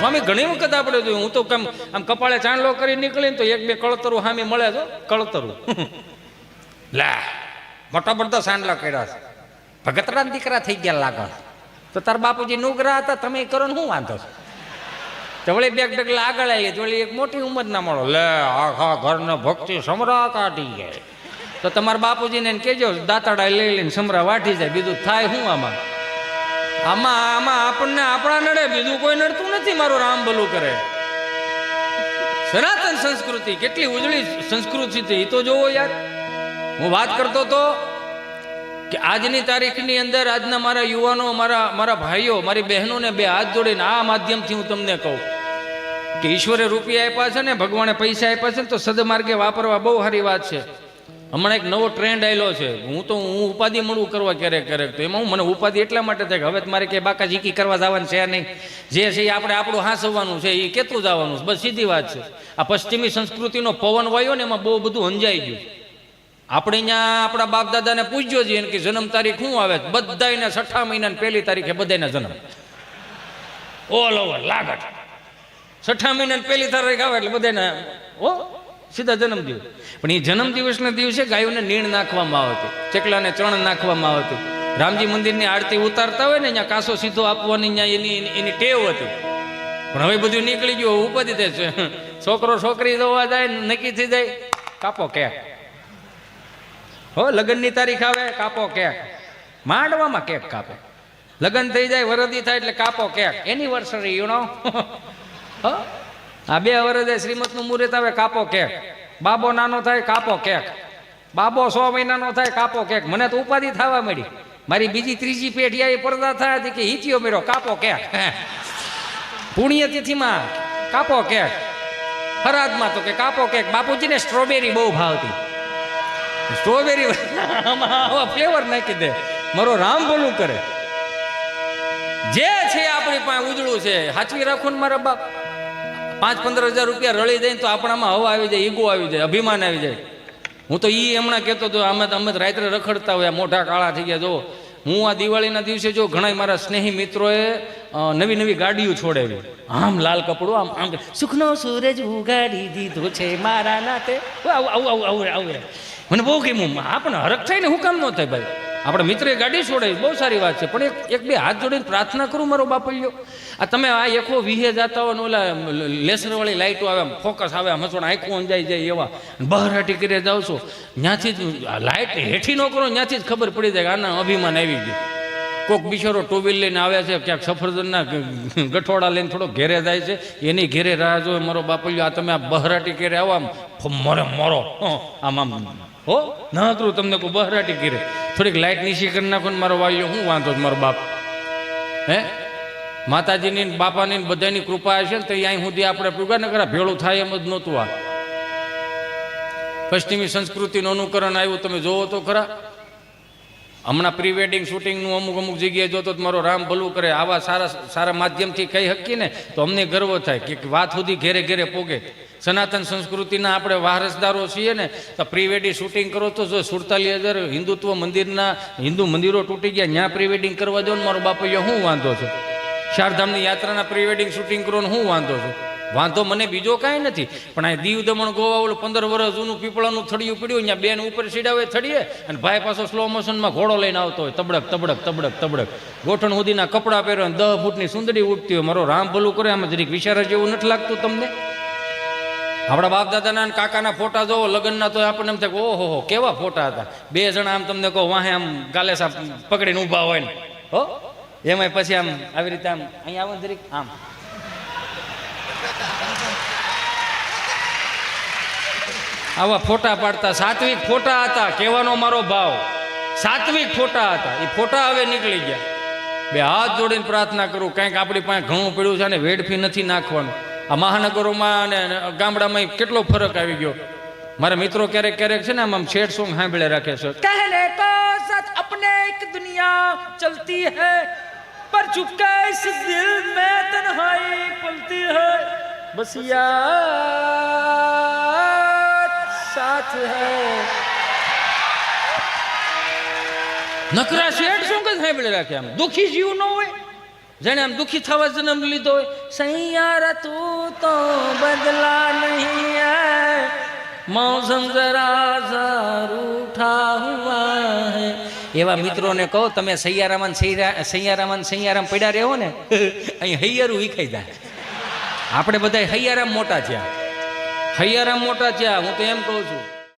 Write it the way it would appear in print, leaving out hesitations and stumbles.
સ્વામી ઘણી વખત આપણે જોયું. હું તો આમ કપાળે ચાંદલો કરી નીકળીને તો એક બે કળતરું સામે મળે તો કળતરું લે મોટા મોટા ચાંદલા કર્યા છે, ભગતરા દીકરા થઈ ગયા લાગે. તો તાર બાપુજી નુગરા હતા, તમે કરો ને શું વાંધો છે? તો વળી બે ડગલા આગળ આવીએ તો વળી એક મોટી ઉંમર ના મળો લે આખા ઘરને ભક્તિ સમરા કાઢી જાય. તો તમારા બાપુજીને કહેજો દાંતડા લઈ લઈને સમરા વાટી જાય. બીજું થાય શું આમાં? આમાં આપણને આપણા નડે, બીજું કોઈ નડતું નથી. મારું રામ ભલું કરે. સનાતન સંસ્કૃતિ કેટલી ઉજળી સંસ્કૃતિ છે એ તો જોવો યાર. હું વાત કરતો હતો કે આજની તારીખની અંદર આજના મારા યુવાનો, મારા ભાઈઓ, મારી બહેનોને બે હાથ જોડીને આ માધ્યમથી હું તમને કહું કે ઈશ્વરે રૂપિયા આપ્યા છે ને, ભગવાને પૈસા આપ્યા છે ને, તો સદમાર્ગે વાપરવા બહુ સારી વાત છે. હમણાં એક નવો ટ્રેન્ડ આવેલો છે. હું ઉપાધિ મળું કરવા ક્યારેક તો એમાં મને ઉપાધિ એટલા માટે થાય કે હવે મારે કે બાકા ઝીકી કરવા જવાનું છે નહીં. જે છે એ આપણે આપણું હાંસવાનું છે, એ કેતું જવાનું છે, બસ સીધી વાત છે. આ પશ્ચિમી સંસ્કૃતિનો પવન વાયો ને એમાં બહુ બધું અંજાઈ ગયું. આપણે અહીંયા આપણા બાપ દાદાને પૂછ્યો છીએ કે જન્મ તારીખ શું આવે? બધાને 6 મહિનાની 1 તારીખે બધાના જન્મ ઓલ ઓવર લાગટ. 6 મહિનાની 1 તારીખ આવે એટલે બધાને સીધા જન્મદિવસ. પણ એ જન્મદિવસના દિવસે ગાયોને નીણ નાખવામાં આવતી, ચકલાને ચણ નાખવામાં આવતી. રામજી મંદિરની આરતી ઉતારતા હોય ને અહીંયા કાસો સીધો આપવાની અહીંયા એની ટેવ હતી. પણ હવે બધું નીકળી ગયું, ઉપાધિ થાય છે. છોકરો છોકરી જોવા જાય, નક્કી થઈ જાય, કાપો કેક. હો લગ્નની તારીખ આવે, કાપો કેક. માંડવામાં કેક કાપે. લગ્ન થઈ જાય, વરદી થાય એટલે કાપો કેક. Anniversary you know. આ 2 વર્ષે શ્રીમતનું મુહૂર્ત આવે, કાપો કેક. બાબો નાનો થાય, કાપો કેક. બાબો 100 મહિનાનો થાય, કાપો કેક. મને તો ઉપાધિ થવા મળી. મારી બીજી ત્રીજી પેઢી આવી પડદા થયા હતી કે હિતિયો મેળો, કાપો કેક. પુણ્યતિથિમાં કાપો કેક. ફરાદમાં તો કે કાપો કેક. બાપુજીને સ્ટ્રોબેરી બહુ ભાવતી. સ્ટ્રોબેરી ફ્લેવર નાખી દે. મારો રામ ભલું કરે. જે છે આપણી પાસે ઉજળું છે, સાચવી રાખો ને મારા બાપ. 5-15 હજાર રૂપિયા રળી જાય તો આપણામાં હવા આવી જાય, ઈગો આવી જાય, અભિમાન આવી જાય. હું તો હમણાં કહેતો હતો, અમે રાત્રે રખડતા હોય, મોટા કાળા થઈ ગયા. જો હું આ દિવાળીના દિવસે જો ઘણા મારા સ્નેહી મિત્રોએ નવી ગાડીઓ છોડેવી. આમ લાલ કપડું, આમ સુખનો સૂરજ ઉગાડી દીધો છે મારા નાતે. આવું મને બહુ ગમ્યું. આપણને હરખ થાય ને, હું કામ ન થાય ભાઈ? આપણા મિત્રએ ગાડી છોડાવી, બહુ સારી વાત છે. પણ એક બે હાથ જોડીને પ્રાર્થના કરું મારો બાપલ્યો. આ તમે આ એકો વિહે જતા હોય ને, ઓલા લેસરવાળી લાઇટો આવે, ફોકસ આવે, મચોડ આંખો અંજાઈ જાય એવા, બહારાટી કરી જાવ છો, ત્યાંથી જ લાઇટ હેઠી ન કરો, ત્યાંથી જ ખબર પડી જાય કે આના અભિમાન આવી ગયું. કોઈક બિચારો 2 વ્હીલ લઈને આવે છે, ક્યાંક સફરજનના ગઠોડા લઈને થોડો ઘેરે જાય છે, એની ઘેરે રાહ જોવે મારો બાપલ્યો. આ તમે આ બહારાટી કરી આવો, આમ મરો આમ હો ના કરું તમને કોઈ બહરાટી કરે. થોડીક લાઇટ નીચી કરી નાખો ને મારો વાલીઓ, શું વાંધો છે મારો બાપ? હે માતાજીની બાપાની બધાની કૃપા હશે ને તો અહીં સુધી આપણે પૂગા ન કરા ભેળું થાય એમ જ નહોતું. આ પશ્ચિમી સંસ્કૃતિનું અનુકરણ આવ્યું. તમે જોવો તો ખરા. હમણાં પ્રી વેડિંગ શૂટિંગનું અમુક જગ્યાએ જોતો મારો રામ ભલું કરે. આવા સારા માધ્યમથી કહી શકીએ ને તો અમને ગર્વ થાય કે વાત સુધી ઘેરે પોગે. સનાતન સંસ્કૃતિના આપણે વારસદારો છીએ ને, તો પ્રી વેડિંગ શૂટિંગ કરો તો જો 47,000 હિન્દુત્વ હિન્દુ મંદિરો તૂટી ગયા, ત્યાં પ્રી વેડિંગ કરવા દો ને મારો બાપૈયો, શું વાંધો છે? ચારધામની યાત્રાના પ્રી વેડિંગ શૂટિંગ કરો ને શું વાંધો છે? વાંધો મને બીજો કાંઈ નથી. પણ આ દીવ દમણ ગોવા ઓલું 15 વર્ષ જૂનું પીપળાનું થડિયું પડ્યું, ત્યાં બેન ઉપર સીડાવે થડીએ અને ભાઈ પાછો સ્લો મોશનમાં ઘોડો લઈને આવતો હોય, તબડક ગોઠણ સુધીના કપડાં પહેરો, 10 ફૂટની સુંદડી ઉઠતી હોય. મારો રામ ભલું કરે. આમાં જરીક વિચાર જેવું નથી લાગતું તમને? આપણા બાપ દાદાના અને કાકાના ફોટા જોવો લગ્નના, તો આપણને એમ થાય ઓહો કેવા ફોટા હતા. 2 જણા આમ તમને કહો વાહે આમ ગાલે સાપ પકડીને ઊભા હોય ને, હો એમાંય પછી આમ આવી રીતે આમ અહીંયા આવો જરીક આમ આવા ફોટા પાડતા. સાત્વિક ફોટા હતા, કહેવાનો મારો ભાવ. સાત્વિક ફોટા હતા. એ ફોટા હવે નીકળી ગયા. 2 હાથ જોડીને પ્રાર્થના કરું, કંઈક આપણી પાસે ઘણું પડ્યું છે ને વેડફી નથી નાખવાનું. આ મહાનગરોમાં અને ગામડામાં કેટલો ફરક આવી ગયો. મારા મિત્રો ક્યારેક છે ને આમ શેડ સોંગ સાંભળે રાખે છે. कहने को सच अपने एक दुनिया चलती है पर चुपके इस दिल में तन्हाई पलती है बस यार साथ है. નકરા શેડ સોંગ જ સાંભળે રાખે. આમ દુખી જીવ ન હોય, જેને આમ દુઃખી થવા જન્મ લીધો હોય, સૈયારા તું તો બદલા નહીં હૈ, મૌસમ જરા ઝા રૂઠા હુઆ હૈ. એવા મિત્રોને કહો તમે સૈયારામાં સૈયારામ પડ્યા રહેવો ને અહીં હૈયારું વિખાઈ જાય. આપણે બધા હૈયારામ મોટા થયા, હૈયારામ મોટા થયા. હું તો એમ કહું છું